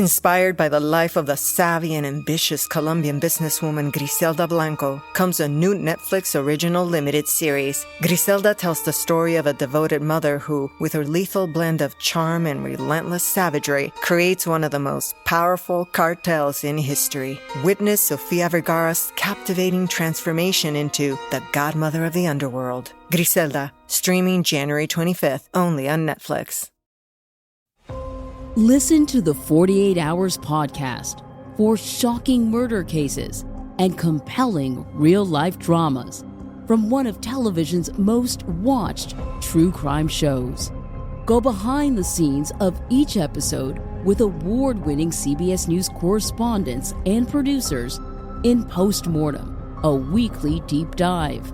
Inspired by the life of the savvy and ambitious Colombian businesswoman Griselda Blanco comes a new Netflix original limited series. Griselda tells the story of a devoted mother who, with her lethal blend of charm and relentless savagery, creates one of the most powerful cartels in history. Witness Sofia Vergara's captivating transformation into the godmother of the underworld. Griselda, streaming January 25th, only on Netflix. Listen to the 48 Hours podcast for shocking murder cases and compelling real-life dramas from one of television's most watched true crime shows. Go behind the scenes of each episode with award-winning CBS News correspondents and producers in Postmortem, a weekly deep dive.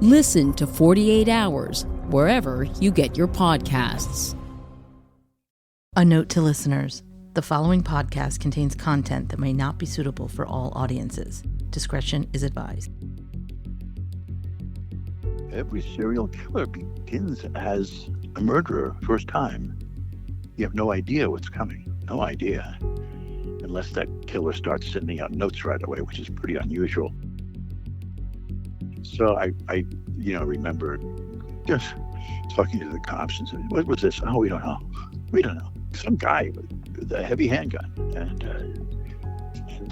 Listen to 48 Hours wherever you get your podcasts. A note to listeners, the following podcast contains content that may not be suitable for all audiences. Discretion is advised. Every serial killer begins as a murderer first time. You have no idea what's coming, no idea, unless that killer starts sending out notes right away, which is pretty unusual. So I remember just talking to the cops and saying, "What was this? Oh, we don't know. We don't know." Some guy with a heavy handgun, and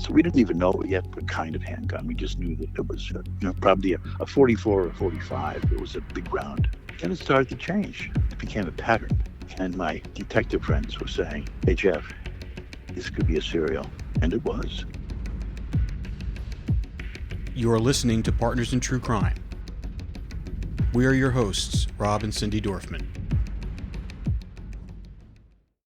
so we didn't even know yet what kind of handgun. We just knew that it was probably a 44 or 45. It was a big round. Then it started to change. It became a pattern, and my detective friends were saying, "Hey Jeff, this could be a serial," and it was. You are listening to Partners in True Crime. We are your hosts, Rob and Cindy Dorfman.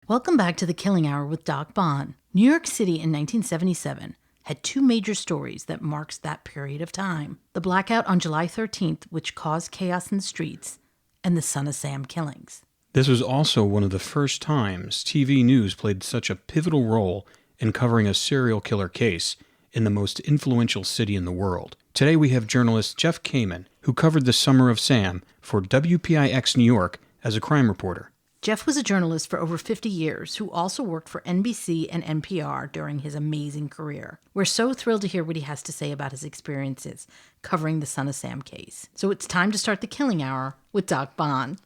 Welcome back to The Killing Hour with Doc Bonn. New York City in 1977 had two major stories that marks that period of time. The blackout on July 13th, which caused chaos in the streets, and the Son of Sam killings. This was also one of the first times TV news played such a pivotal role in covering a serial killer case in the most influential city in the world. Today we have journalist Jeff KAMEN, who covered the Summer of Sam for WPIX New York as a crime reporter. Jeff was a journalist for over 50 years who also worked for NBC and NPR during his amazing career. We're so thrilled to hear what he has to say about his experiences covering the Son of Sam case. So it's time to start The Killing Hour with Doc Bonn.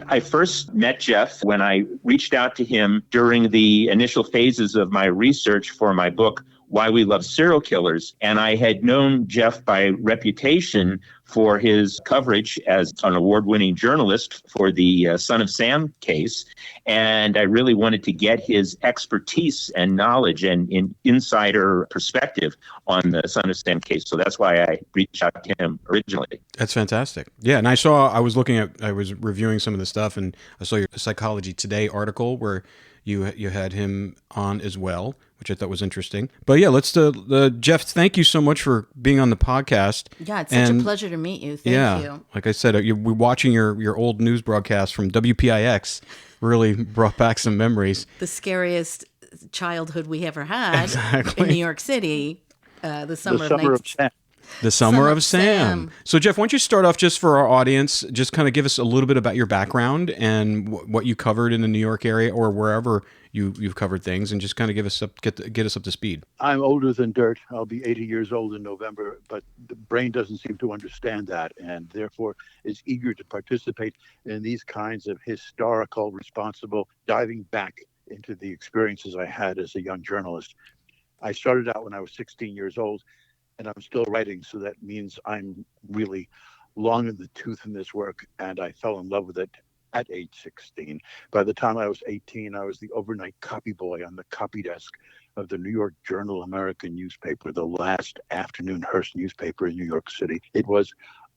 I first met Jeff when I reached out to him during the initial phases of my research for my book, Why We Love Serial Killers. And I had known Jeff by reputation for his coverage as an award-winning journalist for the Son of Sam case. And I really wanted to get his expertise and knowledge and insider perspective on the Son of Sam case. So that's why I reached out to him originally. That's fantastic. Yeah, and I was reviewing some of the stuff, and I saw your Psychology Today article where you had him on as well, which I thought was interesting. But yeah, Jeff, thank you so much for being on the podcast. Yeah, it's such a pleasure to meet you. Thank you. Like I said, we're watching your old news broadcast from WPIX. Really brought back some memories. The scariest childhood we ever had in New York City. The summer of Sam. The Summer of Sam. So, Jeff, why don't you start off just for our audience, just kind of give us a little bit about your background and what you covered in the New York area or wherever you've covered things, and just kind of get us up to speed. I'm older than dirt. I'll be 80 years old in November, but the brain doesn't seem to understand that, and therefore is eager to participate in these kinds of historical, responsible, diving back into the experiences I had as a young journalist. I started out when I was 16 years old, and I'm still writing, so that means I'm really long in the tooth in this work, and I fell in love with it at age 16. By the time I was 18, I was the overnight copy boy on the copy desk of the New York Journal-American newspaper, the last afternoon Hearst newspaper in New York City. It was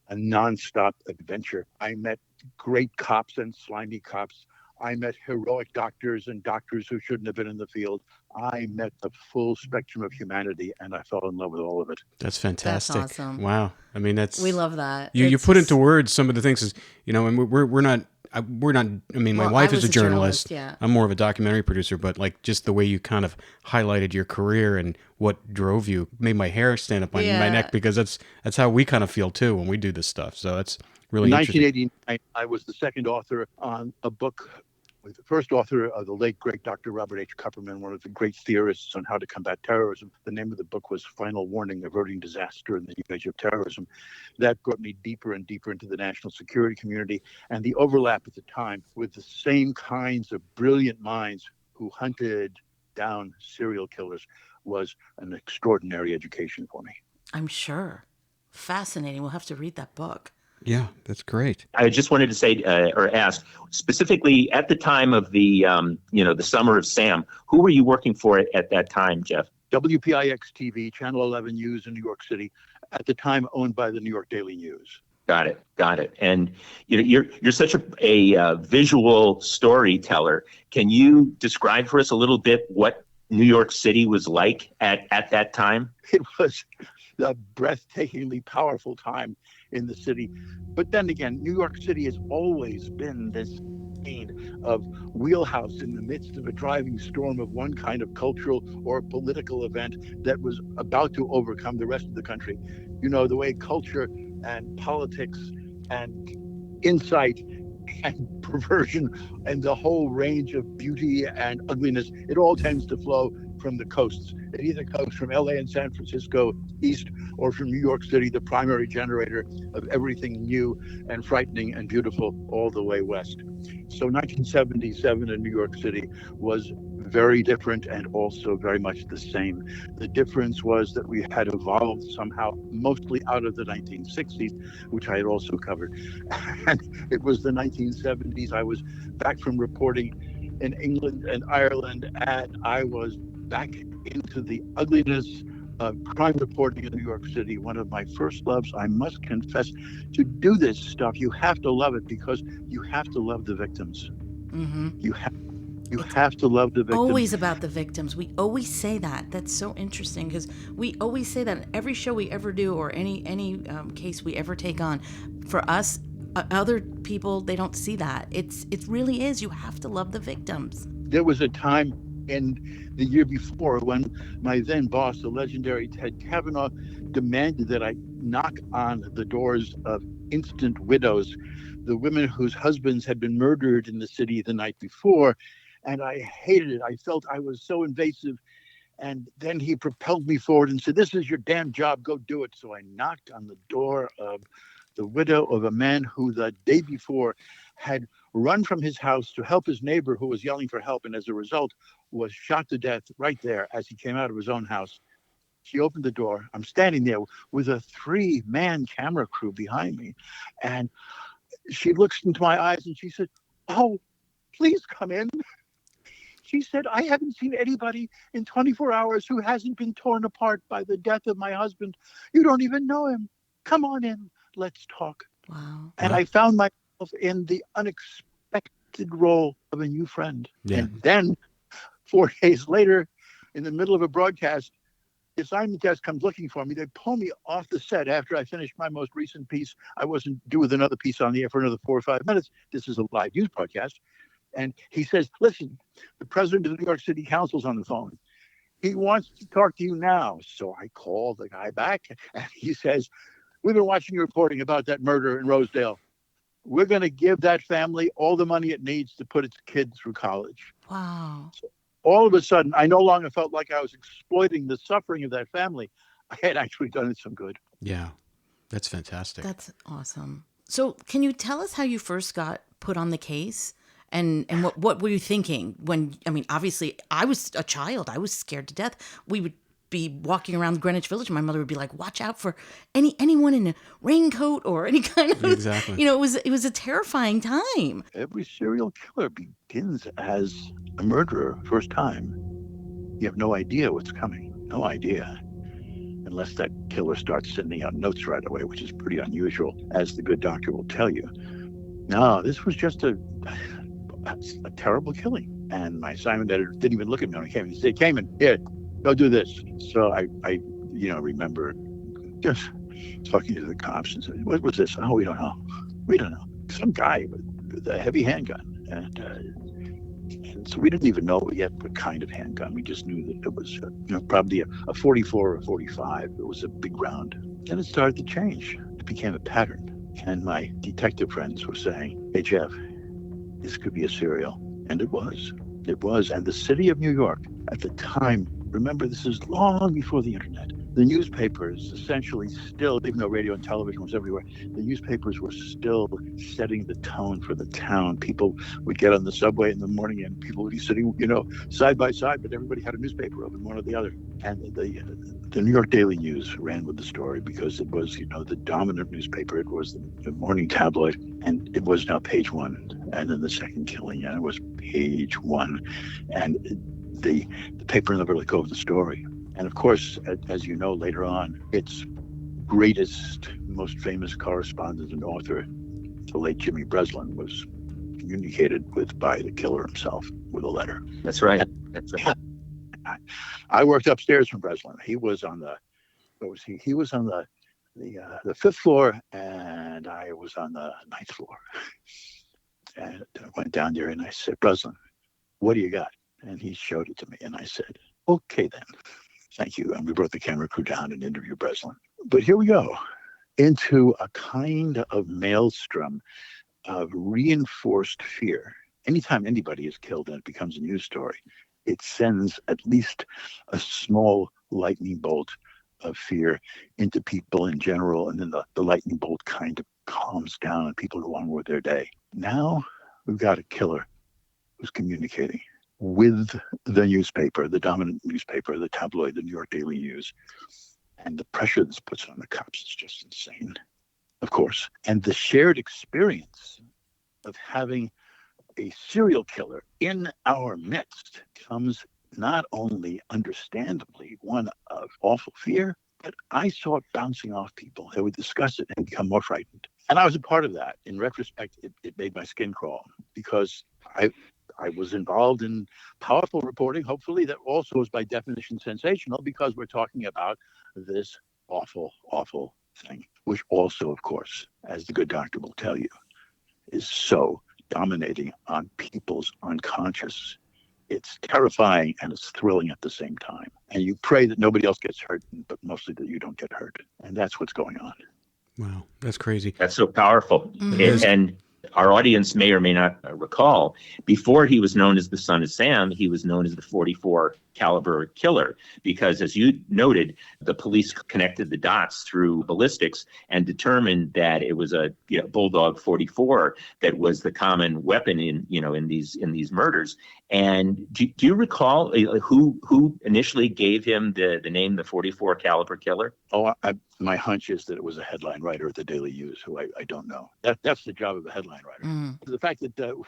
a nonstop adventure. I met great cops and slimy cops. I met heroic doctors and doctors who shouldn't have been in the field. I met the full spectrum of humanity, and I fell in love with all of it. That's fantastic. That's awesome. Wow. I mean, we love that. You put into words some of the things, and we're not. I mean, my wife is a journalist. Yeah. I'm more of a documentary producer, but like just the way you kind of highlighted your career and what drove you made my hair stand up on my neck, because that's how we kind of feel too when we do this stuff. So that's really in interesting. 1989, I was the second author on a book with the first author, the late, great Dr. Robert H. Kupperman, one of the great theorists on how to combat terrorism. The name of the book was Final Warning, Averting Disaster in the New Age of Terrorism. That brought me deeper and deeper into the national security community, and the overlap at the time with the same kinds of brilliant minds who hunted down serial killers was an extraordinary education for me. I'm sure. Fascinating. We'll have to read that book. Yeah, that's great. I just wanted to say or ask specifically at the time of the the Summer of Sam, who were you working for at that time, Jeff? WPIX TV, Channel 11 News in New York City, at the time owned by the New York Daily News. Got it. And you're such a visual storyteller. Can you describe for us a little bit what New York City was like at that time? It was a breathtakingly powerful time in the city. But then again, New York City has always been this scene of wheelhouse in the midst of a driving storm of one kind of cultural or political event that was about to overcome the rest of the country. You know, the way culture and politics and insight and perversion and the whole range of beauty and ugliness, it all tends to flow from the coasts. It either comes from LA and San Francisco east, or from New York City, the primary generator of everything new and frightening and beautiful, all the way west. So 1977 in New York City was very different and also very much the same. The difference was that we had evolved somehow mostly out of the 1960s, which I had also covered. And it was the 1970s. I was back from reporting in England and Ireland, and I was back into the ugliness of crime reporting in New York City. One of my first loves, I must confess. To do this stuff, you have to love it because you have to love the victims. Mm-hmm. You have to love the victims. Always about the victims. We always say that. That's so interesting because we always say that in every show we ever do or any case we ever take on. For us, other people, they don't see that. It really is. You have to love the victims. There was a time in the year before when my then boss, the legendary Ted Kavanaugh, demanded that I knock on the doors of instant widows, the women whose husbands had been murdered in the city the night before. And I hated it. I felt I was so invasive. And then he propelled me forward and said, "This is your damn job. Go do it." So I knocked on the door of the widow of a man who the day before had run from his house to help his neighbor who was yelling for help, and as a result was shot to death right there as he came out of his own house. She opened the door. I'm standing there with a 3-man camera crew behind me. And she looks into my eyes and she said, "Oh, please come in." She said, "I haven't seen anybody in 24 hours who hasn't been torn apart by the death of my husband. You don't even know him. Come on in. Let's talk." Wow. And I found myself in the unexpected role of a new friend. Yeah. And then 4 days later, in the middle of a broadcast, the assignment desk comes looking for me. They pull me off the set after I finished my most recent piece. I wasn't due with another piece on the air for another 4 or 5 minutes. This is a live news broadcast. And he says, "Listen, the president of the New York City Council's on the phone. He wants to talk to you now." So I call the guy back and he says, "We've been watching your reporting about that murder in Rosedale. We're going to give that family all the money it needs to put its kid through college." Wow. So all of a sudden, I no longer felt like I was exploiting the suffering of that family. I had actually done it some good. Yeah, that's fantastic. That's awesome. So can you tell us how you first got put on the case? And what were you thinking when, I mean, obviously I was a child. I was scared to death. We would be walking around Greenwich Village and my mother would be like, "Watch out for anyone in a raincoat or any kind of," Exactly. it was a terrifying time. Every serial killer begins as a murderer first time. You have no idea what's coming. No idea. Unless that killer starts sending out notes right away, which is pretty unusual, as the good doctor will tell you. No, this was just a terrible killing. And my assignment editor didn't even look at me when I came in. He said, "KAMEN, here, go do this." So I remember just talking to the cops and said, "What was this?" "Oh, we don't know. We don't know. Some guy with a heavy handgun." And so we didn't even know yet what kind of handgun. We just knew that it was probably a 44 or 45. It was a big round. Then it started to change. It became a pattern. And my detective friends were saying, "Hey, Jeff, this could be a serial." And it was. It was. And the city of New York at the time, remember, this is long before the internet. The newspapers essentially still, even though radio and television was everywhere, the newspapers were still setting the tone for the town. People would get on the subway in the morning and people would be sitting, side by side, but everybody had a newspaper open, one or the other. And the New York Daily News ran with the story because it was, the dominant newspaper. It was the morning tabloid, and it was now page one. And then the second killing, and it was page one. And the paper never let go of the story. And of course, as you know, later on, its greatest, most famous correspondent and author, the late Jimmy Breslin, was communicated with by the killer himself with a letter. That's right. That's right. I worked upstairs from Breslin. He was on the, He was on the fifth floor, and I was on the ninth floor. And I went down there and I said, Breslin, what do you got? And he showed it to me, and I said, okay then. Thank you. And we brought the camera crew down and interviewed Breslin. But here we go, into a kind of maelstrom of reinforced fear. Anytime anybody is killed and it becomes a news story, it sends at least a small lightning bolt of fear into people in general. And then the lightning bolt kind of calms down and people go on with their day. Now we've got a killer who's communicating with the newspaper, the dominant newspaper, the tabloid, the New York Daily News. And the pressure this puts on the cops is just insane, of course. And the shared experience of having a serial killer in our midst comes not only understandably one of awful fear, but I saw it bouncing off people. They would discuss it and become more frightened. And I was a part of that. In retrospect, it made my skin crawl because I was involved in powerful reporting, hopefully, that also is by definition sensational because we're talking about this awful, awful thing, which also, of course, as the good doctor will tell you, is so dominating on people's unconscious. It's terrifying and it's thrilling at the same time. And you pray that nobody else gets hurt, but mostly that you don't get hurt. And that's what's going on. Wow, that's crazy. That's so powerful. Mm-hmm. And our audience may or may not recall, before he was known as the Son of Sam, he was known as the 44 caliber killer, because as you noted, the police connected the dots through ballistics and determined that it was a Bulldog 44 that was the common weapon in these murders. And do you recall who initially gave him the name the 44 caliber killer? Oh, my hunch is that it was a headline writer at the Daily News, who I don't know. That's the job of a headline writer. Mm. The fact that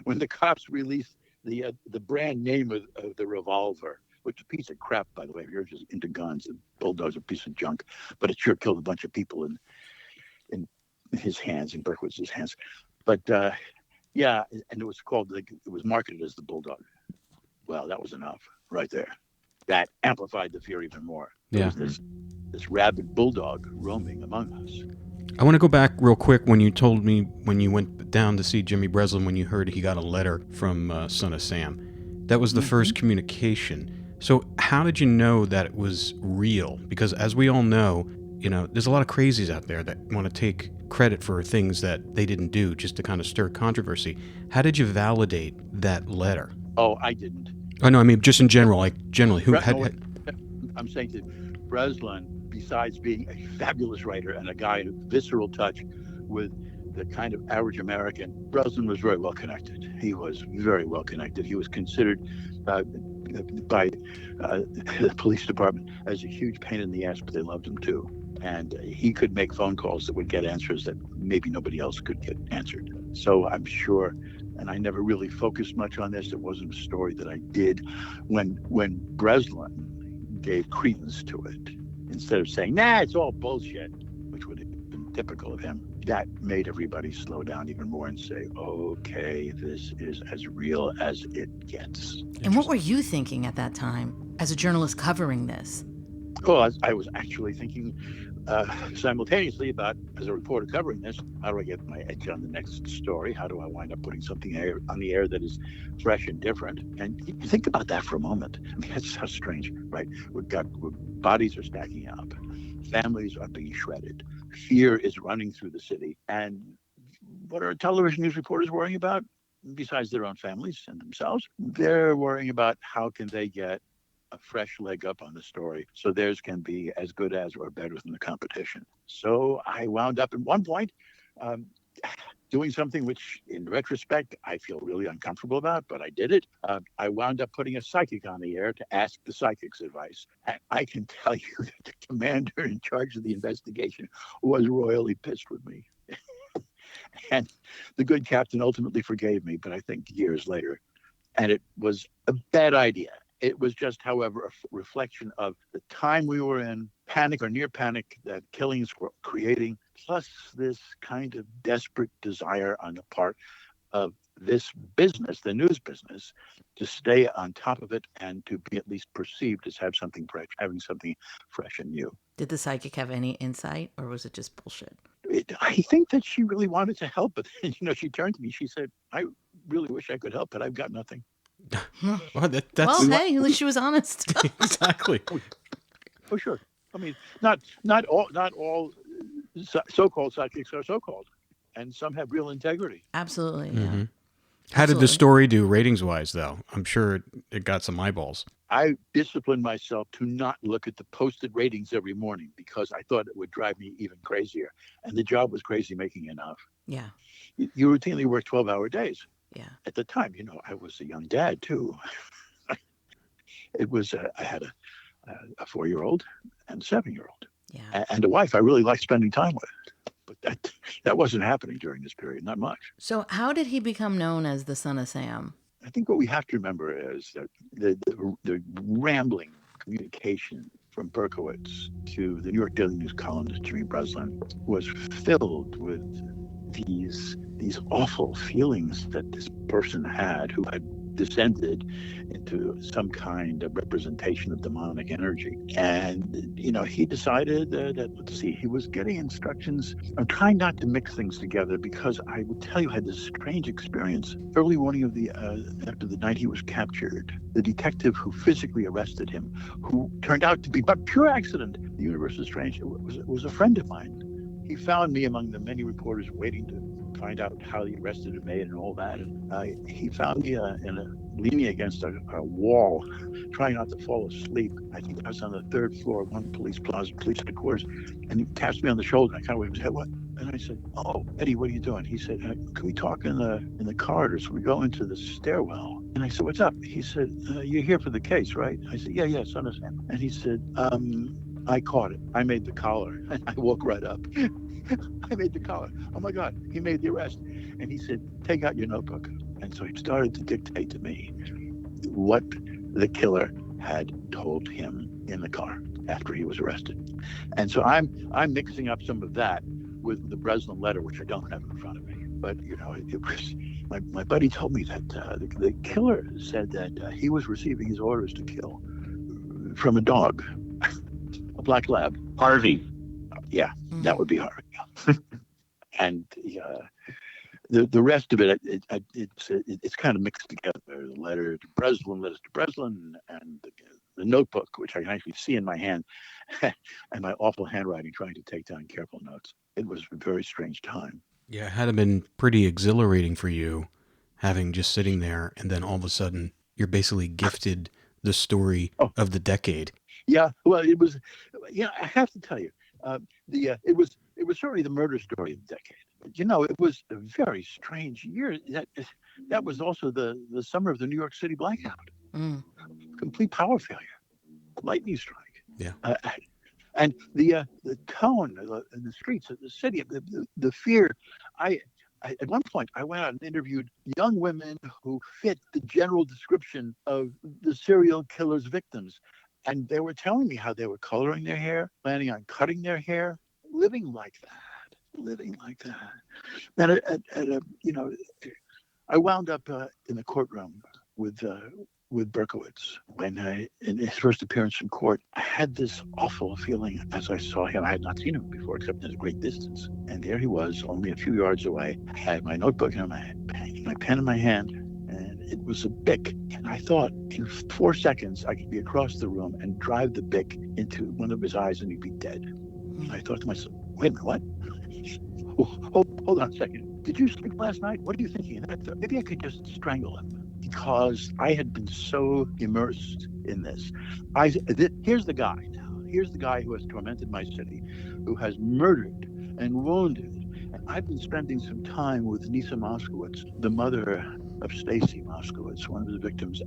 when the cops released the brand name of the revolver, which is a piece of crap, by the way, if you're just into guns, and Bulldog's a piece of junk, but it sure killed a bunch of people in his hands, in Berkowitz's hands. But yeah, and it was marketed as the Bulldog. Well, that was enough right there. That amplified the fear even more. Yeah. There was this rabid bulldog roaming among us. I want to go back real quick when you told me when you went down to see Jimmy Breslin, when you heard he got a letter from Son of Sam. That was the first communication. So how did you know that it was real? Because as we all know, there's a lot of crazies out there that want to take credit for things that they didn't do just to kind of stir controversy. How did you validate that letter? Oh, I didn't. Oh, no, I mean, just in general, who had... I'm saying that Breslin, besides being a fabulous writer and a guy with visceral touch with the kind of average American, Breslin was very well connected. He was very well connected. He was considered by the police department as a huge pain in the ass, but they loved him too. And he could make phone calls that would get answers that maybe nobody else could get answered. So I'm sure, and I never really focused much on this, it wasn't a story that I did. When Breslin gave credence to it, instead of saying, nah, it's all bullshit, which would have been typical of him, that made everybody slow down even more and say, okay, this is as real as it gets. And what were you thinking at that time as a journalist covering this? Well, I was actually thinking simultaneously about, as a reporter covering this, how do I get my edge on the next story? How do I wind up putting something on the air that is fresh and different? And you think about that for a moment. I mean, that's how strange, right? Bodies are stacking up. Families are being shredded. Fear is running through the city. And what are television news reporters worrying about? besides their own families and themselves, they're worrying about how can they get a fresh leg up on the story so theirs can be as good as or better than the competition. So I wound up at one point doing something which, in retrospect, I feel really uncomfortable about, but I did it. I wound up putting a psychic on the air to ask the psychic's advice. And I can tell you that the commander in charge of the investigation was royally pissed with me. And the good captain ultimately forgave me, but I think years later. And it was a bad idea. It was just, however, a reflection of the time we were in, panic or near panic that killings were creating, plus this kind of desperate desire on the part of this business, the news business, to stay on top of it and to be at least perceived as having something fresh and new. Did the psychic have any insight, or was it just bullshit? I think that she really wanted to help, but then, she turned to me. She said, "I really wish I could help, but I've got nothing." Well, that's Hey, at least she was honest. exactly. Oh, sure. I mean, not all so-called psychics are so-called, and some have real integrity. Absolutely. Yeah. Mm-hmm. How did the story do ratings-wise, though? I'm sure it got some eyeballs. I disciplined myself to not look at the posted ratings every morning because I thought it would drive me even crazier, and the job was crazy making enough. Yeah. You routinely work 12-hour days. Yeah. At the time, I was a young dad too. It was I had a 4-year-old and a 7-year-old, and a wife I really liked spending time with. But that wasn't happening during this period, not much. So how did he become known as the Son of Sam? I think what we have to remember is that the rambling communication from Berkowitz to the New York Daily News columnist Jimmy Breslin was filled with these awful feelings that this person had who had descended into some kind of representation of demonic energy. And, he decided that, let's see, he was getting instructions. I'm trying not to mix things together because I will tell you, I had this strange experience. Early morning of after the night he was captured, the detective who physically arrested him, who turned out to be but pure accident, the universe is strange, was a friend of mine. He found me among the many reporters waiting to find out how the arrest had been made and all that. And he found me leaning against a wall, trying not to fall asleep. I think I was on the 3rd floor of one police plaza, police headquarters, and he tapped me on the shoulder. I kind of waved his head, "What?" And I said, "Oh, Eddie, what are you doing?" He said, "Can we talk in the corridors? We go into the stairwell." And I said, "What's up?" He said, "You're here for the case, right?" I said, Yeah, Son of Sam. And he said, "I caught it. I made the collar." And I woke right up. I made the collar. Oh my God, he made the arrest. And he said, "Take out your notebook." And so he started to dictate to me what the killer had told him in the car after he was arrested. And so I'm mixing up some of that with the Breslin letter, which I don't have in front of me. But, it was my buddy told me that the killer said that he was receiving his orders to kill from a dog, a black lab. Harvey. Yeah, that would be Harvey. And the rest of it, it's kind of mixed together. The letters to Breslin, and the notebook, which I can actually see in my hand, and my awful handwriting trying to take down careful notes. It was a very strange time. Yeah, it had to have been pretty exhilarating for you, having just sitting there, and then all of a sudden, you're basically gifted the story of the decade. Yeah, well, it was. I have to tell you, it was certainly the murder story of the decade. But, it was a very strange year. That was also the summer of the New York City blackout. Complete power failure, lightning strike. Yeah. And the tone in the streets of the city, the fear. At one point, I went out and interviewed young women who fit the general description of the serial killer's victims. And they were telling me how they were coloring their hair, planning on cutting their hair, living like that. And I wound up in the courtroom with Berkowitz when in his first appearance in court. I had this awful feeling as I saw him. I had not seen him before, except at a great distance. And there he was, only a few yards away. I had my notebook in my pen in my hand, and it was a BIC. And I thought in 4 seconds I could be across the room and drive the BIC into one of his eyes, and he'd be dead. And I thought to myself, "Wait a minute, what? Hold on a second." did you sleep last night? What are you thinking? And I thought, maybe I could just strangle him, because I had been so immersed in this. Here's the guy now. Here's the guy who has tormented my city, who has murdered and wounded. And I've been spending some time with Nisa Moskowitz, the mother of Stacy Moskowitz, one of the victims.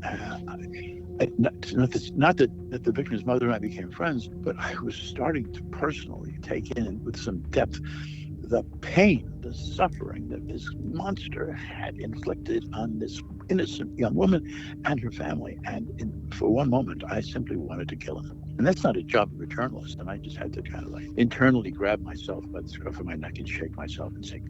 Not that the victim's mother and I became friends, but I was starting to personally take in with some depth the pain, the suffering that this monster had inflicted on this innocent young woman and her family. And for one moment, I simply wanted to kill him. And that's not a job of a journalist. And I just had to kind of like internally grab myself by the scruff of my neck and shake myself and say,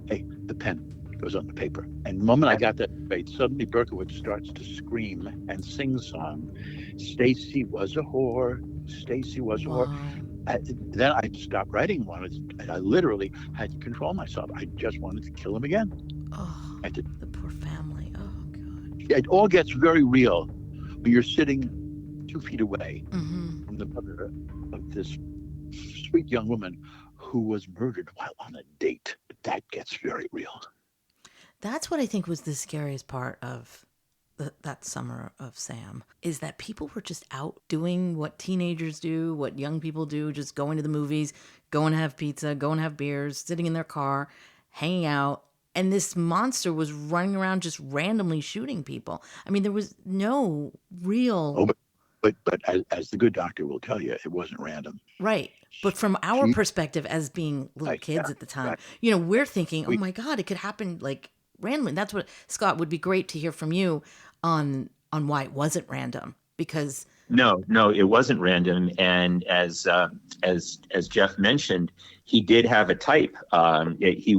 hey, the pen goes on the paper. And the moment I got that bait, suddenly Berkowitz starts to scream and sing song. Stacy was a whore. Stacy was a whore. Then I stopped writing. I literally had to control myself. I just wanted to kill him again. Oh, the poor family. Oh, God. It all gets very real when you're sitting 2 feet away from the mother of this sweet young woman who was murdered while on a date. That gets very real. That's what I think was the scariest part of that summer of Sam, is that people were just out doing what teenagers do, what young people do, just going to the movies, going to have pizza, going to have beers, sitting in their car, hanging out. And this monster was running around just randomly shooting people. I mean, there was no real... Oh, but as the good doctor will tell you, it wasn't random. Right. But from our perspective as being little kids at the time, we're thinking, oh my God, it could happen like randomly. That's what, Scott, would be great to hear from you on why it wasn't random, because no, it wasn't random. And as Jeff mentioned, he did have a type. He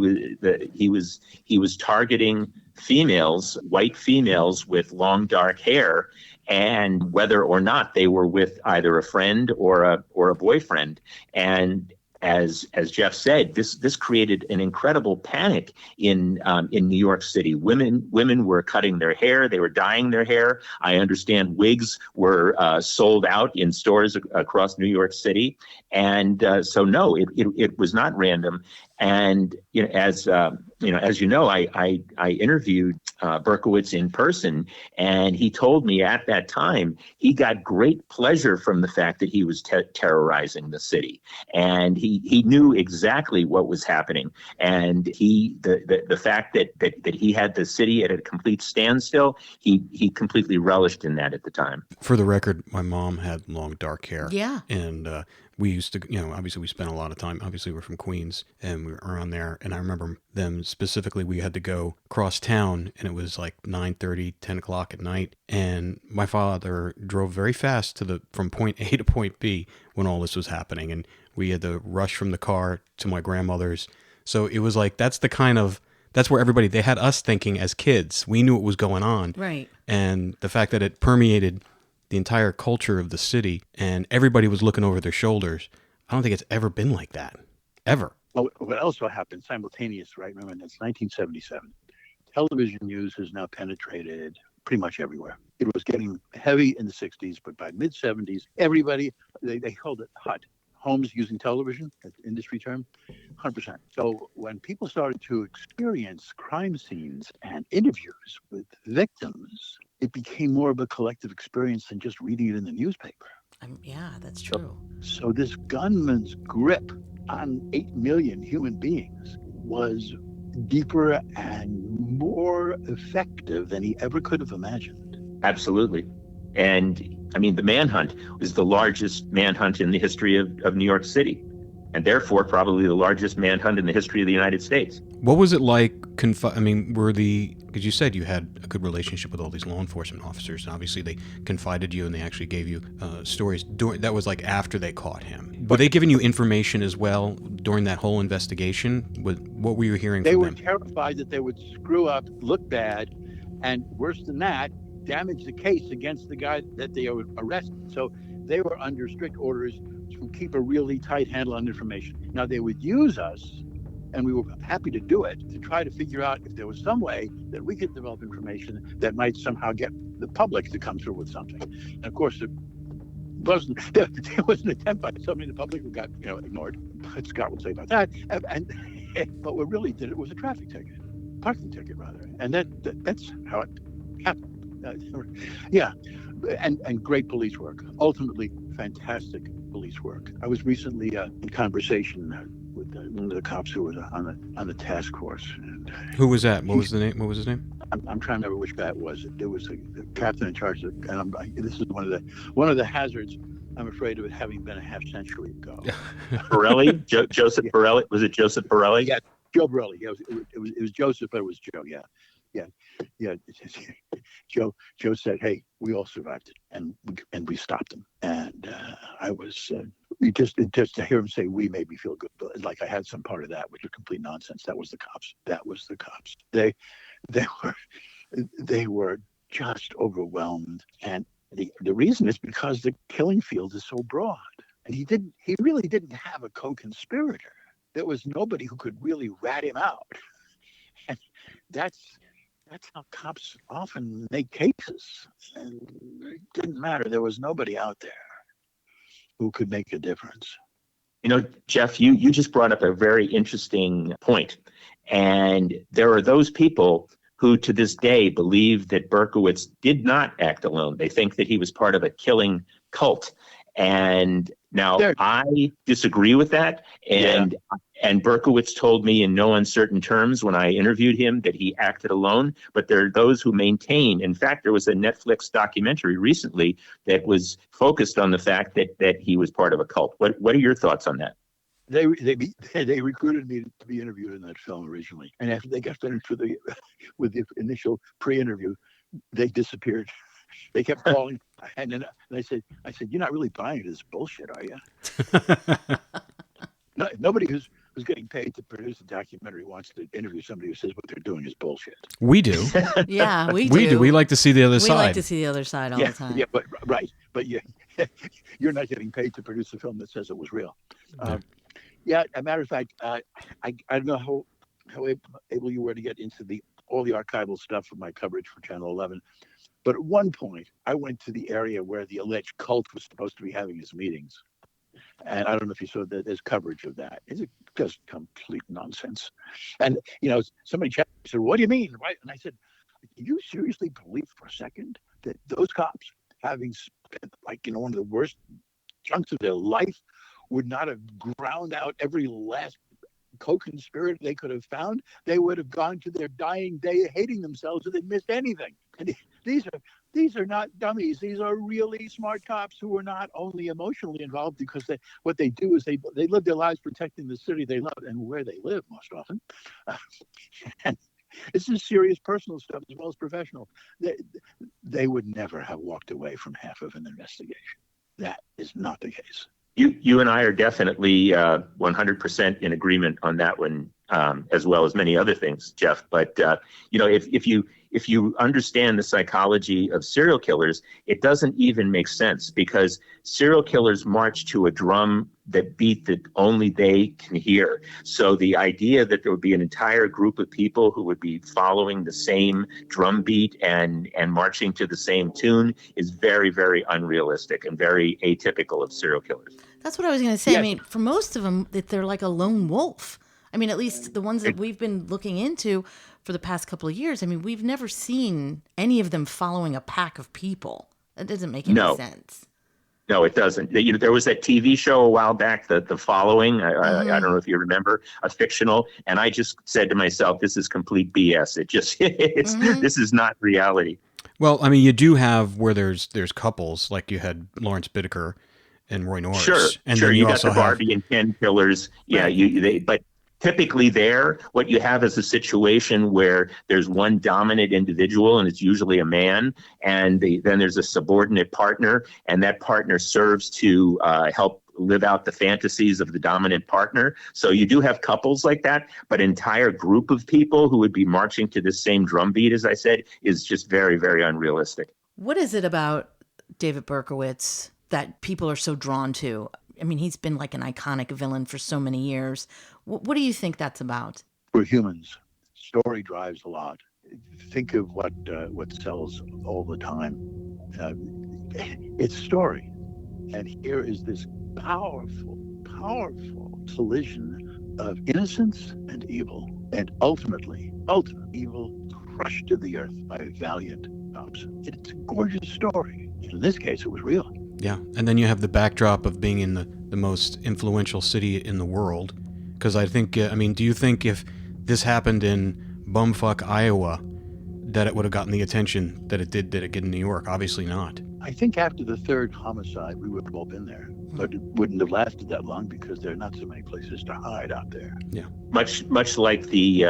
was targeting females, white females with long dark hair, and whether or not they were with either a friend or a boyfriend. And as Jeff said, this created an incredible panic in New York City. Women were cutting their hair; they were dyeing their hair. I understand wigs were sold out in stores across New York City, and so no, it was not random. And as you know, I interviewed Berkowitz in person, and he told me at that time he got great pleasure from the fact that he was terrorizing the city, and he knew exactly what was happening, and the fact that he had the city at a complete standstill, he completely relished in that at the time. For the record, my mom had long dark hair. Yeah, and we used to, obviously we spent a lot of time, obviously we're from Queens and we were around there. And I remember them specifically, we had to go cross town and it was like 9:30, 10 o'clock at night. And my father drove very fast from point A to point B when all this was happening. And we had to rush from the car to my grandmother's. So it was like, that's where everybody, they had us thinking as kids, we knew what was going on. Right. And the fact that it permeated the entire culture of the city, and everybody was looking over their shoulders. I don't think it's ever been like that, ever. Well, what also happened simultaneous, right? Remember, that's 1977. Television news has now penetrated pretty much everywhere. It was getting heavy in the 60s, but by mid-70s, everybody, they called it HUD, homes using television, that's the industry term, 100%. So when people started to experience crime scenes and interviews with victims, it became more of a collective experience than just reading it in the newspaper. Yeah, that's true. So this gunman's grip on 8 million human beings was deeper and more effective than he ever could have imagined. Absolutely. And I mean, the manhunt was the largest manhunt in the history of New York City, and therefore probably the largest manhunt in the history of the United States. What was it like? Because you said you had a good relationship with all these law enforcement officers, and obviously they confided you and they actually gave you stories. That was like after they caught him. Were they giving you information as well during that whole investigation? What were you hearing from them? They were terrified that they would screw up, look bad, and worse than that, damage the case against the guy that they arrested. So they were under strict orders to keep a really tight handle on information. Now, they would use us, and we were happy to do it, to try to figure out if there was some way that we could develop information that might somehow get the public to come through with something. And of course, there was an attempt by somebody in the public who got ignored. But Scott would say about that. And But what really did it was a traffic ticket, parking ticket rather, and that's how it happened. Yeah, and great police work. Ultimately, fantastic police work. I was recently in conversation with one of the cops who was on the task force. And, Who was that? What was the name? What was his name? I'm trying to remember which guy it was. There was the captain in charge of, and this is one of the hazards. I'm afraid of it having been a half century ago. Borelli, Joseph Borelli. Was it Joseph Borelli? Yeah, Joe Borelli. Yeah, it was Joseph, but it was Joe. Yeah. Joe said, "Hey, we all survived it, and we stopped them." And I was just to hear him say "we" made me feel good, like I had some part of that, which was complete nonsense. That was the cops. They were just overwhelmed, and the reason is because the killing field is so broad, and he really didn't have a co-conspirator. There was nobody who could really rat him out, and that's how cops often make cases. And it didn't matter. There was nobody out there who could make a difference. You know, Jeff, you just brought up a very interesting point. And there are those people who to this day believe that Berkowitz did not act alone. They think that he was part of a killing cult. And now I disagree with that. And Berkowitz told me in no uncertain terms when I interviewed him that he acted alone. But there are those who maintain. In fact, there was a Netflix documentary recently that was focused on the fact that he was part of a cult. What are your thoughts on that? They recruited me to be interviewed in that film originally, and after they got finished with the initial pre-interview, they disappeared. They kept calling, and then I said, "You're not really buying this bullshit, are you?" No, nobody who's getting paid to produce a documentary wants to interview somebody who says what they're doing is bullshit. We do. Yeah, we do. We do. We like to see the other side. We like to see the other side all the time. Yeah, but you're not getting paid to produce a film that says it was real. Yeah, as a matter of fact, I don't know how able you were to get into all the archival stuff of my coverage for Channel 11, but at one point I went to the area where the alleged cult was supposed to be having its meetings, and I don't know if you saw that there's coverage of that. It's just complete nonsense. And somebody said, "What do you mean?" Right? And I said, "Do you seriously believe for a second that those cops, having spent one of the worst chunks of their life, would not have ground out every last co-conspirator they could have found? They would have gone to their dying day hating themselves if they missed anything." And these are not dummies. These are really smart cops who are not only emotionally involved, because what they do is they live their lives protecting the city they love and where they live most often. And this is serious personal stuff as well as professional. They would never have walked away from half of an investigation. That is not the case. You and I are definitely 100% in agreement on that one, as well as many other things, Jeff. But if you understand the psychology of serial killers, it doesn't even make sense, because serial killers march to a drum that beat that only they can hear. So the idea that there would be an entire group of people who would be following the same drum beat and marching to the same tune is very, very unrealistic and very atypical of serial killers. That's what I was going to say. Yeah. I mean, for most of them, that they're like a lone wolf. I mean, at least the ones that we've been looking into for the past couple of years, I mean, we've never seen any of them following a pack of people. That doesn't make any sense. No, it doesn't. There was that TV show a while back, The Following. I don't know if you remember, a fictional. And I just said to myself, this is complete BS. This is not reality. Well, I mean, you do have where there's couples, like you had Lawrence Bittaker and Roy Norris. Sure, and sure. then You got also the Barbie and Ken killers. Yeah, but typically what you have is a situation where there's one dominant individual, and it's usually a man, and then there's a subordinate partner, and that partner serves to help live out the fantasies of the dominant partner. So you do have couples like that, but an entire group of people who would be marching to the same drum beat, as I said, is just very, very unrealistic. What is it about David Berkowitz that people are so drawn to? I mean, he's been like an iconic villain for so many years. What do you think that's about? We're humans. Story drives a lot. Think of what sells all the time. It's story. And here is this powerful collision of innocence and evil, and ultimate evil crushed to the earth by valiant cops. It's a gorgeous story. In this case, it was real. Yeah, and then you have the backdrop of being in the most influential city in the world. Because I think, do you think if this happened in bumfuck Iowa, that it would have gotten the attention that it did in New York? Obviously not. I think after the third homicide, we would have all been there. But it wouldn't have lasted that long because there are not so many places to hide out there. Yeah. Much like the,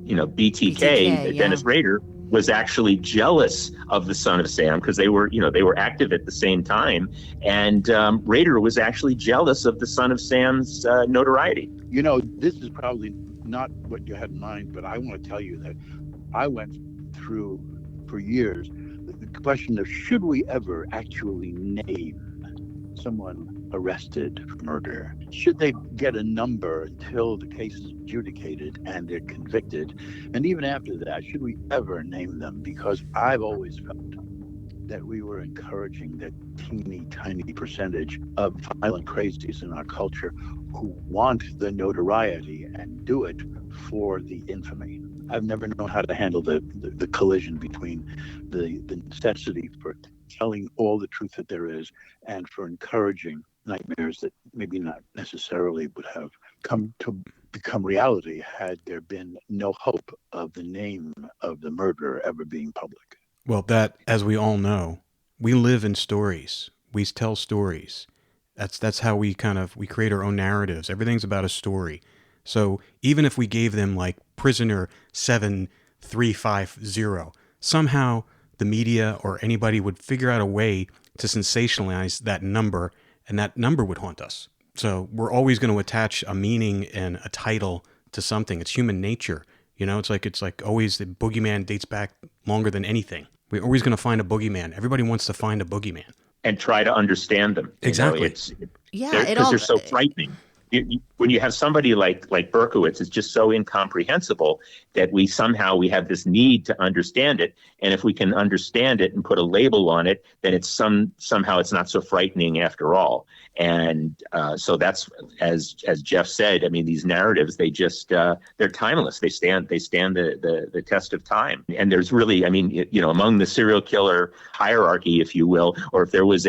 BTK, Dennis Rader was actually jealous of the Son of Sam because they were active at the same time. And Rader was actually jealous of the Son of Sam's notoriety. This is probably not what you had in mind, but I want to tell you that I went through for years the question of should we ever actually name someone arrested for murder? Should they get a number until the case is adjudicated and they're convicted? And even after that, should we ever name them? Because I've always felt that we were encouraging that teeny tiny percentage of violent crazies in our culture who want the notoriety and do it for the infamy. I've never known how to handle the collision between the necessity for telling all the truth that there is and for encouraging nightmares that maybe not necessarily would have come to become reality had there been no hope of the name of the murderer ever being public. Well, that, as we all know, we live in stories. We tell stories. That's how we create our own narratives. Everything's about a story. So even if we gave them like prisoner 7350, somehow the media or anybody would figure out a way to sensationalize that number, and that number would haunt us. So we're always going to attach a meaning and a title to something. It's human nature. It's like always the boogeyman dates back longer than anything. We're always going to find a boogeyman. Everybody wants to find a boogeyman. And try to understand them. Exactly. Because they're so frightening. When you have somebody like Berkowitz, it's just so incomprehensible that we have this need to understand it. And if we can understand it and put a label on it, then it's somehow it's not so frightening after all. And so that's, as Jeff said, these narratives, they're timeless. They stand the test of time. And there's really, among the serial killer hierarchy, if you will, or if there was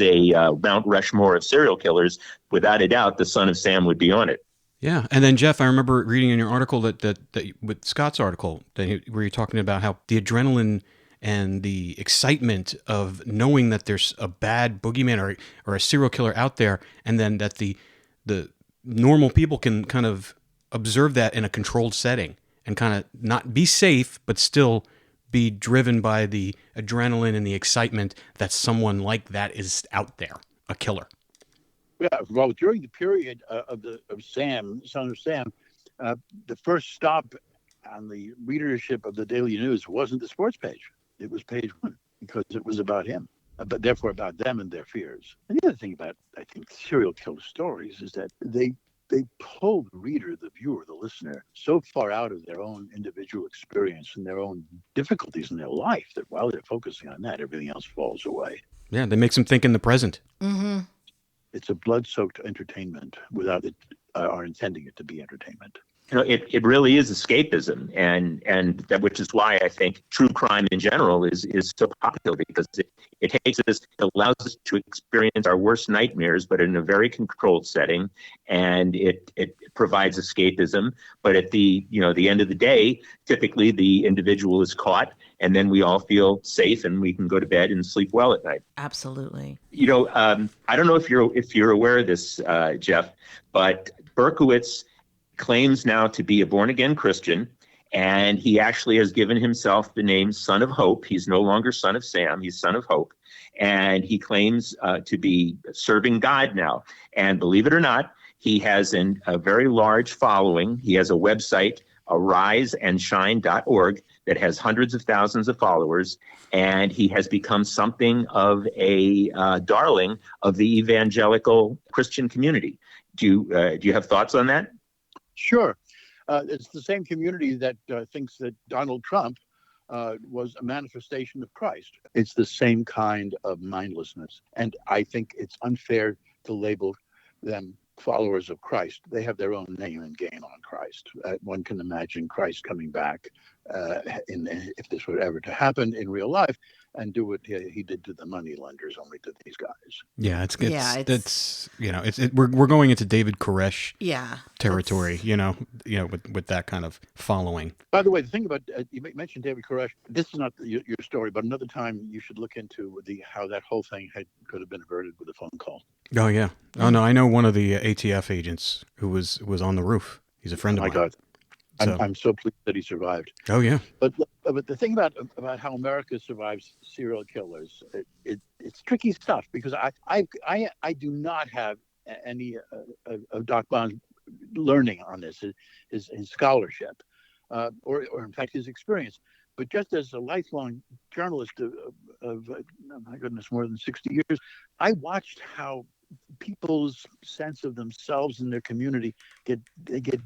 a Mount Rushmore of serial killers, without a doubt, the Son of Sam would be on it. Yeah, and then Jeff, I remember reading in your article that with Scott's article where you're talking about how the adrenaline and the excitement of knowing that there's a bad boogeyman or a serial killer out there, and then that the normal people can kind of observe that in a controlled setting and kind of not be safe, but still be driven by the adrenaline and the excitement that someone like that is out there, a killer. Yeah, well, during the period of Sam, Son of Sam, the first stop on the readership of the Daily News wasn't the sports page. It was page one because it was about him, but therefore about them and their fears. And the other thing about, I think, serial killer stories is that they pull the reader, the viewer, the listener so far out of their own individual experience and their own difficulties in their life that while they're focusing on that, everything else falls away. Yeah, that makes them think in the present. Mm-hmm. It's a blood-soaked entertainment without it our intending it to be entertainment. It really is escapism, and that, which is why I think true crime in general is so popular, because it takes us, it allows us to experience our worst nightmares, but in a very controlled setting, and it provides escapism. But at the end of the day, typically the individual is caught, and then we all feel safe and we can go to bed and sleep well at night. Absolutely. I don't know if you're aware of this, Jeff, but Berkowitz claims now to be a born-again Christian, and he actually has given himself the name Son of Hope. He's no longer Son of Sam, he's Son of Hope, and he claims to be serving God now. And believe it or not, he has a very large following. He has a website, ariseandshine.org, that has hundreds of thousands of followers, and he has become something of a darling of the evangelical Christian community. Do you have thoughts on that? Sure. It's the same community that thinks that Donald Trump was a manifestation of Christ. It's the same kind of mindlessness. And I think it's unfair to label them followers of Christ, they have their own name and game on Christ. One can imagine Christ coming back if this were ever to happen in real life, and do what he did to the money lenders, only to these guys. Yeah, we're going into David Koresh territory, with that kind of following. By the way, the thing about you mentioned David Koresh. This is not your story, but another time you should look into how that whole thing could have been averted with a phone call. Oh yeah. Oh no, I know one of the ATF agents who was on the roof. He's a friend of mine. My God. I'm so pleased that he survived. Oh yeah. But the thing about how America survives serial killers, it's tricky stuff, because I do not have any of Doc Bond's learning on this, his scholarship, or in fact his experience. But just as a lifelong journalist of my goodness, more than 60 years, I watched how people's sense of themselves and their community get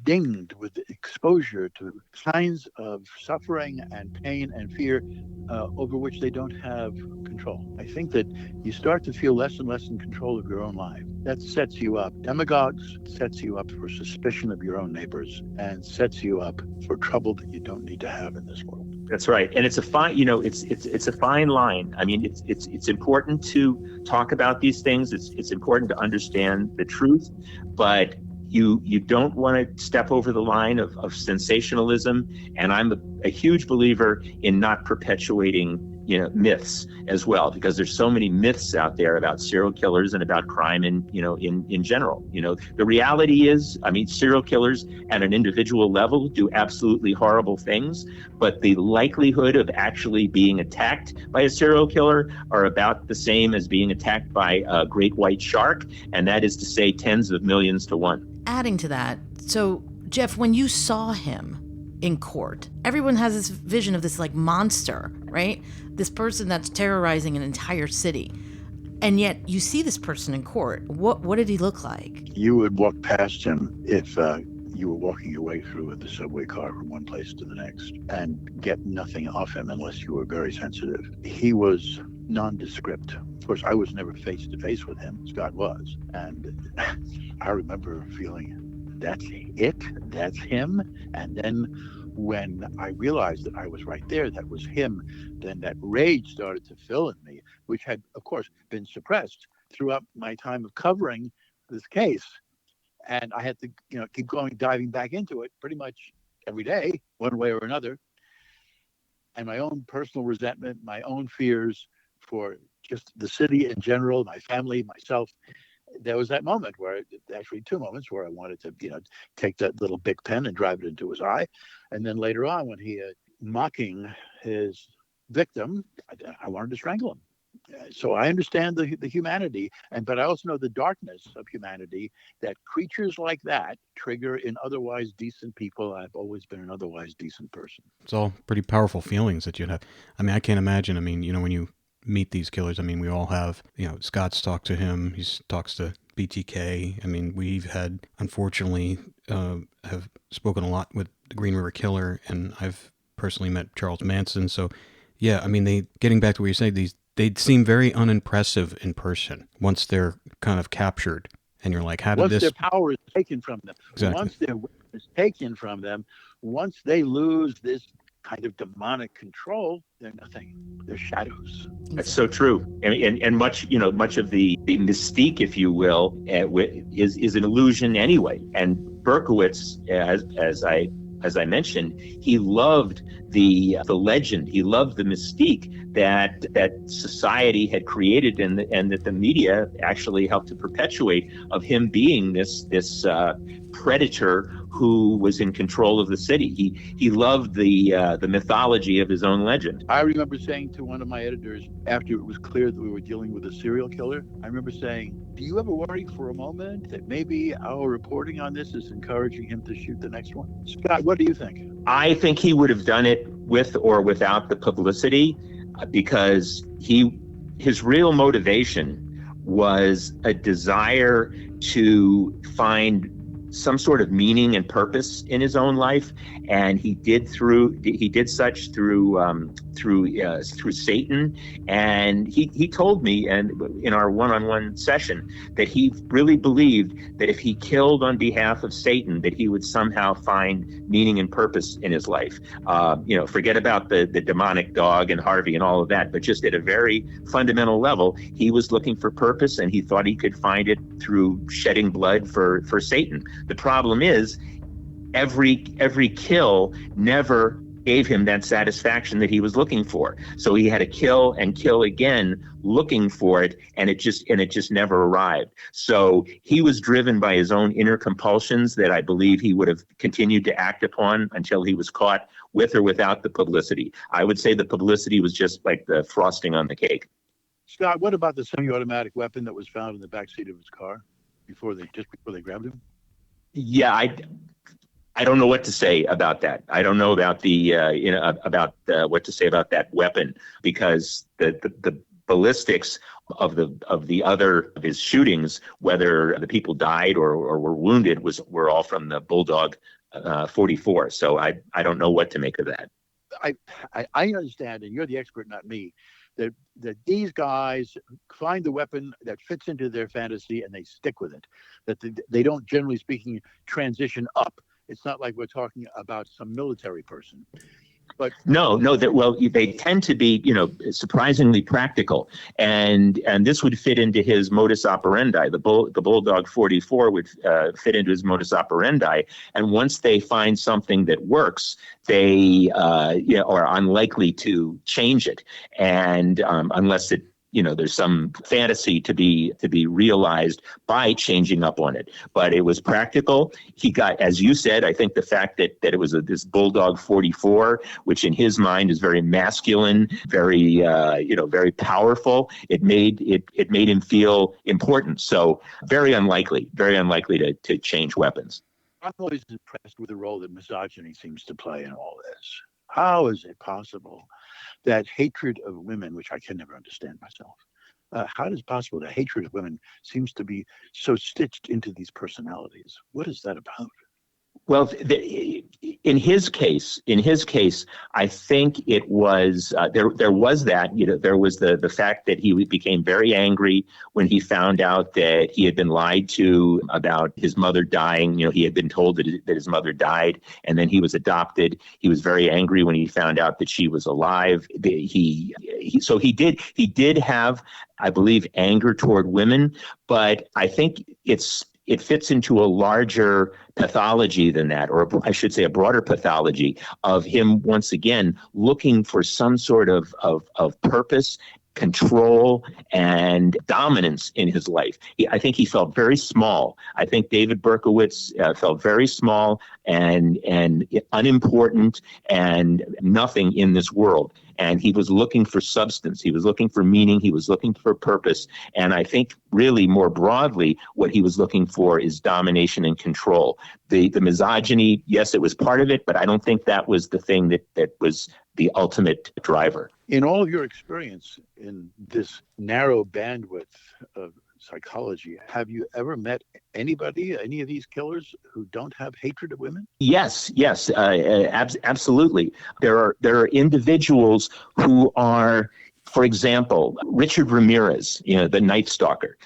dinged with exposure to kinds of suffering and pain and fear over which they don't have control. I think that you start to feel less and less in control of your own life. That sets you up. Demagogues sets you up for suspicion of your own neighbors, and sets you up for trouble that you don't need to have in this world. That's right, and it's a fine, it's a fine line. I mean, it's important to talk about these things. It's important to understand the truth, but you don't want to step over the line of sensationalism. And I'm a huge believer in not perpetuating myths as well, because there's so many myths out there about serial killers and about crime in general. The reality is, I mean, serial killers at an individual level do absolutely horrible things, but the likelihood of actually being attacked by a serial killer are about the same as being attacked by a great white shark, and that is to say tens of millions to one. Adding to that, so Jeff, when you saw him in court, everyone has this vision of this like monster, right? This person that's terrorizing an entire city. And yet you see this person in court. What did he look like? You would walk past him if you were walking your way through the subway car from one place to the next, and get nothing off him unless you were very sensitive. He was nondescript. Of course, I was never face to face with him. Scott was. And I remember feeling, that's it? That's him? And then when I realized that I was right there, that was him, then that rage started to fill in me, which had, of course, been suppressed throughout my time of covering this case. And I had to, keep diving back into it pretty much every day, one way or another. And my own personal resentment, my own fears for just the city in general, my family, myself. There was that moment actually two moments where I wanted to, take that little big pen and drive it into his eye. And then later on, when he mocking his victim, I wanted to strangle him. So I understand the humanity, but I also know the darkness of humanity, that creatures like that trigger in otherwise decent people. I've always been an otherwise decent person. It's all pretty powerful feelings that you'd have. I mean, I can't imagine. I mean, when you meet these killers, I mean, we all have, Scott's talked to him. He talks to BTK. I mean, we've had, unfortunately, have spoken a lot with the Green River Killer, and I've personally met Charles Manson. So, yeah, I mean, getting back to what you say, they seem very unimpressive in person once they're kind of captured, and you're like, how did this? Once their power is taken from them, Exactly. Once their weapon is taken from them, once they lose this kind of demonic control, they're nothing. They're shadows. That's so true, and much of the mystique, if you will, is an illusion anyway. And Berkowitz, as I mentioned, he loved the legend. He loved the mystique that society had created, and that the media actually helped to perpetuate, of him being this predator who was in control of the city. He loved the mythology of his own legend. I remember saying to one of my editors, after it was clear that we were dealing with a serial killer, I remember saying, do you ever worry for a moment that maybe our reporting on this is encouraging him to shoot the next one? Scott, what do you think? I think he would have done it with or without the publicity, because his real motivation was a desire to find some sort of meaning and purpose in his own life, and he did such through through Satan. And he told me, and in our one-on-one session, that he really believed that if he killed on behalf of Satan, that he would somehow find meaning and purpose in his life. Forget about the demonic dog and Harvey and all of that, but just at a very fundamental level, he was looking for purpose, and he thought he could find it through shedding blood for Satan. The problem is, every kill never gave him that satisfaction that he was looking for. So he had to kill and kill again, looking for it, and it just never arrived. So he was driven by his own inner compulsions that I believe he would have continued to act upon until he was caught, with or without the publicity. I would say the publicity was just like the frosting on the cake. Scott, what about the semi-automatic weapon that was found in the backseat of his car before they grabbed him? Yeah, I don't know what to say about that. I don't know about what to say about that weapon, because the ballistics of his shootings, whether the people died or were wounded, were all from the Bulldog 44. So I don't know what to make of that. I understand, and you're the expert, not me, that these guys find the weapon that fits into their fantasy and they stick with it. That they don't, generally speaking, transition up. It's not like we're talking about some military person. But no, they tend to be, surprisingly practical, and this would fit into his modus operandi. The Bulldog 44 would fit into his modus operandi, and once they find something that works, they are unlikely to change it, and unless it, there's some fantasy to be realized by changing up on it. But it was practical. He got, as you said, I think the fact that it was this Bulldog 44, which in his mind is very masculine, very very powerful. It made him feel important. So very unlikely to change weapons. I'm always impressed with the role that misogyny seems to play in all this. How is it possible that hatred of women, which I can never understand myself, how is it possible that hatred of women seems to be so stitched into these personalities? What is that about? Well, in his case, I think it was there was that, there was the fact that he became very angry when he found out that he had been lied to about his mother dying. He had been told that his mother died, and then he was adopted. He was very angry when he found out that she was alive. He did have, I believe, anger toward women, but I think it fits into a larger pathology than that, or I should say a broader pathology of him, once again, looking for some sort of purpose, control, and dominance in his life. I think he felt very small. I think David Berkowitz felt very small and unimportant and nothing in this world. And he was looking for substance. He was looking for meaning. He was looking for purpose. And I think really more broadly, what he was looking for is domination and control. The misogyny, yes, it was part of it, but I don't think that was the thing that was the ultimate driver. In all of your experience in this narrow bandwidth of psychology, have you ever met any of these killers who don't have hatred of women? Yes, absolutely. There are individuals who are, for example, Richard Ramirez, the Night Stalker.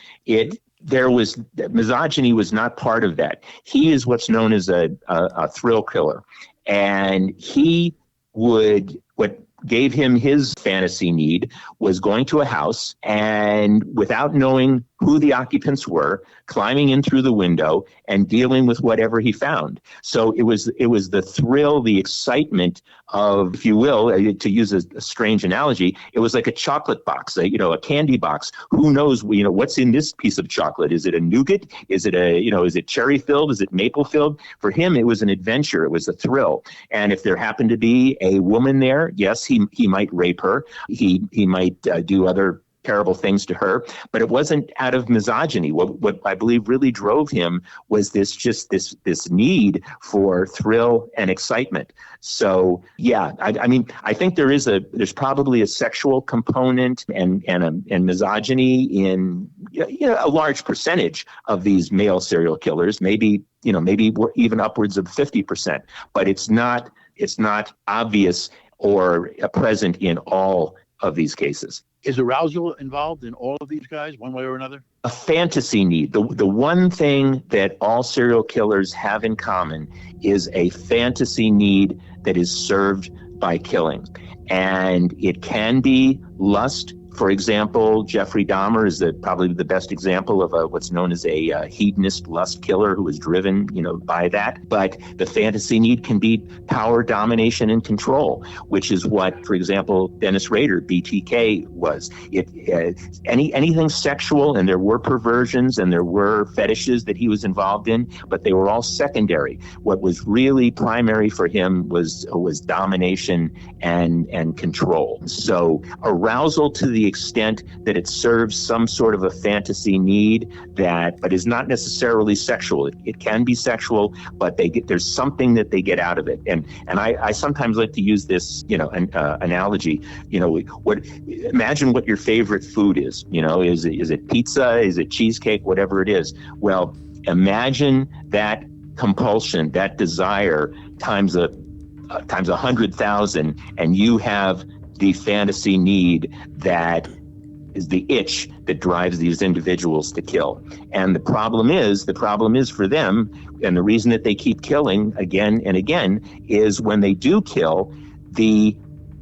Misogyny was not part of that. He is what's known as a thrill killer, and what gave him his fantasy need was going to a house and, without knowing who the occupants were, climbing in through the window and dealing with whatever he found. So it was the thrill, the excitement of, if you will, to use a strange analogy, it was like a chocolate box, a candy box. Who knows, what's in this piece of chocolate? Is it a nougat? Is it cherry filled? Is it maple filled? For him, it was an adventure. It was a thrill. And if there happened to be a woman there, yes, he might rape her. He might do other terrible things to her, but it wasn't out of misogyny. What I believe really drove him was this need for thrill and excitement. So yeah, I think there's probably a sexual component and misogyny in a large percentage of these male serial killers, maybe even upwards of 50%, but it's not obvious or present in all of these cases. Is arousal involved in all of these guys, one way or another? A fantasy need. The one thing that all serial killers have in common is a fantasy need that is served by killing. And it can be lust. For example, Jeffrey Dahmer is probably the best example of what's known as a hedonist lust killer who is driven, by that. But the fantasy need can be power, domination, and control, which is what, for example, Dennis Rader, BTK, was. Anything sexual, and there were perversions and there were fetishes that he was involved in, but they were all secondary. What was really primary for him was domination and control. So arousal to the extent that it serves some sort of a fantasy need but is not necessarily sexual. It can be sexual, but there's something that they get out of it. And I sometimes like to use this, analogy. Imagine what your favorite food is. Is it pizza? Is it cheesecake? Whatever it is. Well, imagine that compulsion, that desire times 100,000, and you have the fantasy need that is the itch that drives these individuals to kill. And the problem is for them, and the reason that they keep killing again and again, is when they do kill, the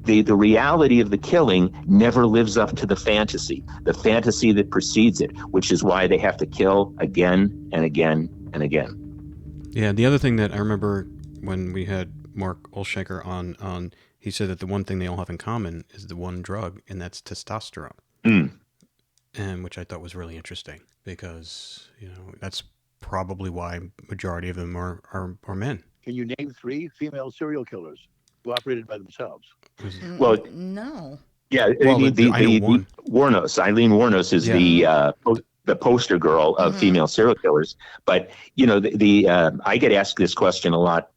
reality of the killing never lives up to the fantasy that precedes it, which is why they have to kill again and again and again. Yeah, the other thing that I remember when we had Mark Olshaker on, he said that the one thing they all have in common is the one drug, and that's testosterone. And which I thought was really interesting because, that's probably why majority of them are men. Can you name 3 female serial killers who operated by themselves? Well, no. Yeah, well, the Wuornos, Eileen Wuornos is the poster girl of female serial killers. But I get asked this question a lot.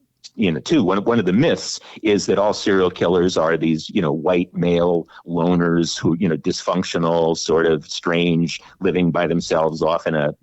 Too. One of the myths is that all serial killers are these, white male loners who, dysfunctional, sort of strange, living by themselves off in a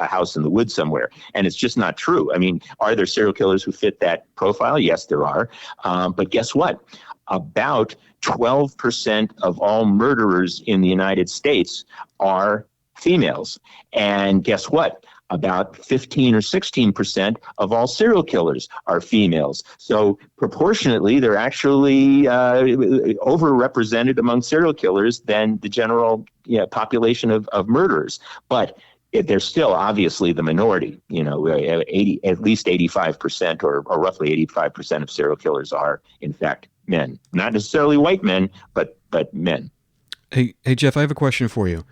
house in the woods somewhere. And it's just not true. I mean, are there serial killers who fit that profile? Yes, there are. But guess what? About 12% of all murderers in the United States are females. And guess what? About 15 or 16% of all serial killers are females. So proportionately, they're actually overrepresented among serial killers than the general population of murderers. But they're still obviously the minority. At least 85% or roughly 85% of serial killers are, in fact, men. Not necessarily white men, but men. Hey, Jeff, I have a question for you.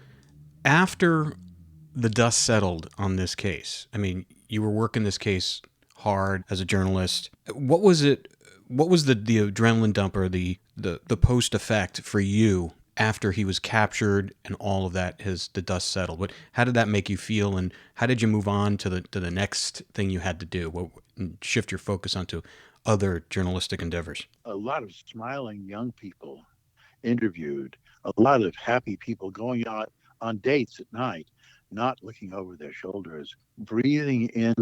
After the dust settled on this case, I mean, you were working this case hard as a journalist. What was it? What was the adrenaline dump or the post effect for you after he was captured and all of that? The dust settled. How did that make you feel, and how did you move on to the next thing you had to do? Shift your focus onto other journalistic endeavors? A lot of smiling young people interviewed, a lot of happy people going out on dates at night, not looking over their shoulders, breathing in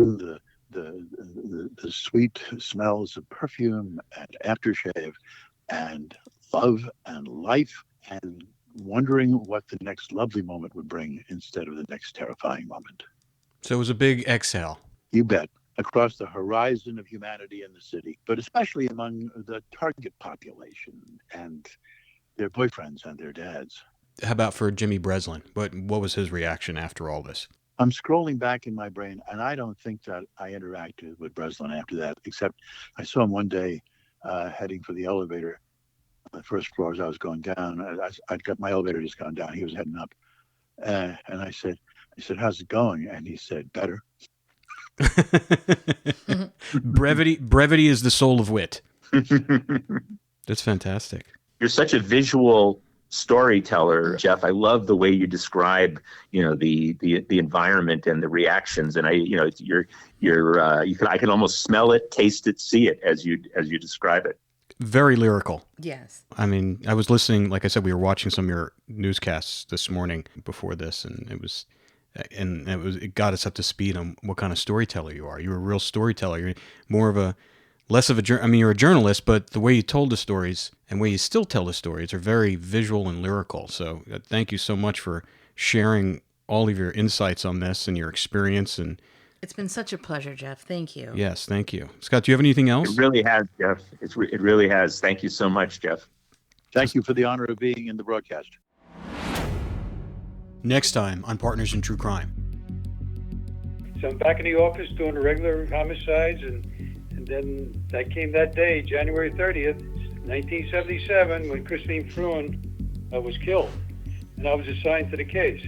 the sweet smells of perfume and aftershave and love and life, and wondering what the next lovely moment would bring instead of the next terrifying moment. So it was a big exhale. You bet. Across the horizon of humanity in the city, but especially among the target population and their boyfriends and their dads. How about for Jimmy Breslin? What was his reaction after all this? I'm scrolling back in my brain, and I don't think that I interacted with Breslin after that, except I saw him one day heading for the elevator on the first floor as I was going down. I'd got my elevator just gone down. He was heading up. And I said, how's it going? And he said, better. Brevity is the soul of wit. That's fantastic. You're such a visual storyteller, Jeff. I love the way you describe, the environment and the reactions. And I can almost smell it, taste it, see it as you describe it. Very lyrical. Yes. I mean, I was listening, like I said, we were watching some of your newscasts this morning before this, and it got us up to speed on what kind of storyteller you are. You're a real storyteller. You're more of a less of a, I mean, you're a journalist, but the way you told the stories and way you still tell the stories are very visual and lyrical. So thank you so much for sharing all of your insights on this and your experience. And it's been such a pleasure, Jeff. Thank you. Yes, thank you. Scott, do you have anything else? It really has, Jeff. It really has. Thank you so much, Jeff. Thank you for the honor of being in the broadcast. Next time on Partners in True Crime. So I'm back in the office doing the regular homicides, and then that came that day, January 30th, 1977, when Christine Fruin was killed, and I was assigned to the case.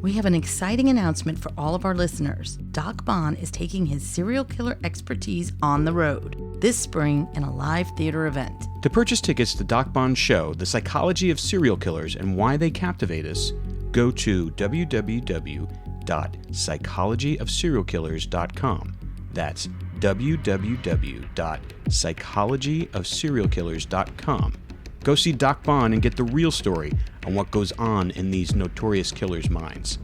We have an exciting announcement for all of our listeners. Doc Bonn is taking his serial killer expertise on the road this spring in a live theater event. To purchase tickets to Doc Bonn's show, The Psychology of Serial Killers and Why They Captivate Us, go to www.psychologyofserialkillers.com. That's www.psychologyofserialkillers.com. Go see Doc Bonn and get the real story on what goes on in these notorious killers' minds.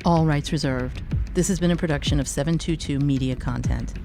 All rights reserved. This has been a production of 722 Media Content.